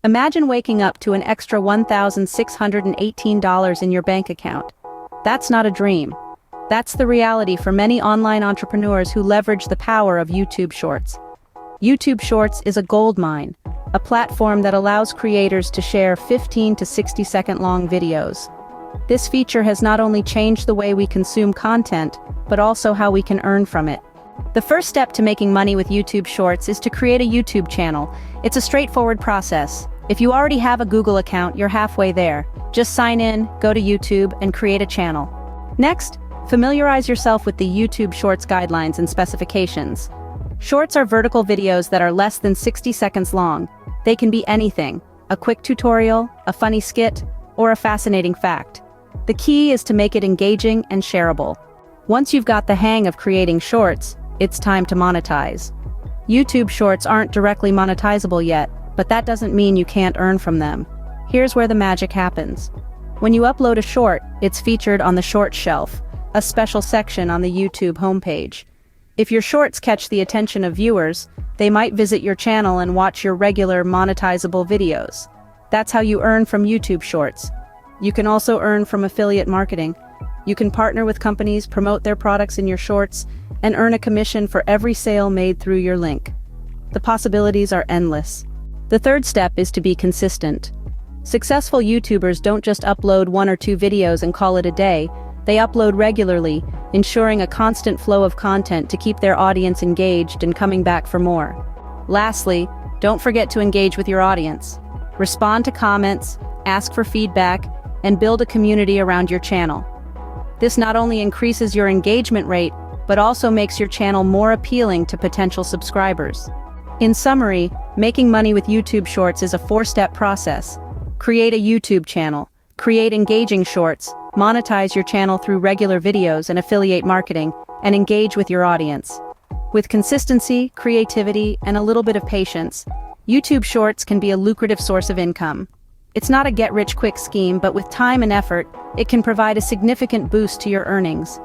Imagine waking up to an extra $1,618 in your bank account. That's not a dream. That's the reality for many online entrepreneurs who leverage the power of YouTube Shorts. YouTube Shorts is a goldmine, a platform that allows creators to share 15 to 60-second long videos. This feature has not only changed the way we consume content, but also how we can earn from it. The first step to making money with YouTube Shorts is to create a YouTube channel. It's a straightforward process. If you already have a Google account, you're halfway there. Just sign in, go to YouTube, and create a channel. Next, familiarize yourself with the YouTube Shorts guidelines and specifications. Shorts are vertical videos that are less than 60 seconds long. They can be anything: a quick tutorial, a funny skit, or a fascinating fact. The key is to make it engaging and shareable. Once you've got the hang of creating shorts, it's time to monetize. YouTube Shorts aren't directly monetizable yet, but that doesn't mean you can't earn from them. Here's where the magic happens. When you upload a short, it's featured on the Short Shelf, a special section on the YouTube homepage. If your shorts catch the attention of viewers, they might visit your channel and watch your regular monetizable videos. That's how you earn from YouTube Shorts. You can also earn from affiliate marketing. You can partner with companies, promote their products in your shorts, and earn a commission for every sale made through your link. The possibilities are endless. The third step is to be consistent. Successful YouTubers don't just upload 1 or 2 videos and call it a day. They upload regularly, ensuring a constant flow of content to keep their audience engaged and coming back for more. Lastly, don't forget to engage with your audience. Respond to comments, ask for feedback, and build a community around your channel. This not only increases your engagement rate, but also makes your channel more appealing to potential subscribers. In summary, making money with YouTube Shorts is a 4-step process. Create a YouTube channel, create engaging shorts, monetize your channel through regular videos and affiliate marketing, and engage with your audience. With consistency, creativity, and a little bit of patience, YouTube Shorts can be a lucrative source of income. It's not a get-rich-quick scheme, but with time and effort, it can provide a significant boost to your earnings.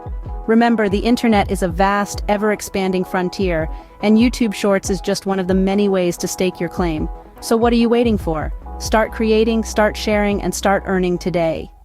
Remember, the internet is a vast, ever-expanding frontier, and YouTube Shorts is just one of the many ways to stake your claim. So what are you waiting for? Start creating, start sharing, and start earning today.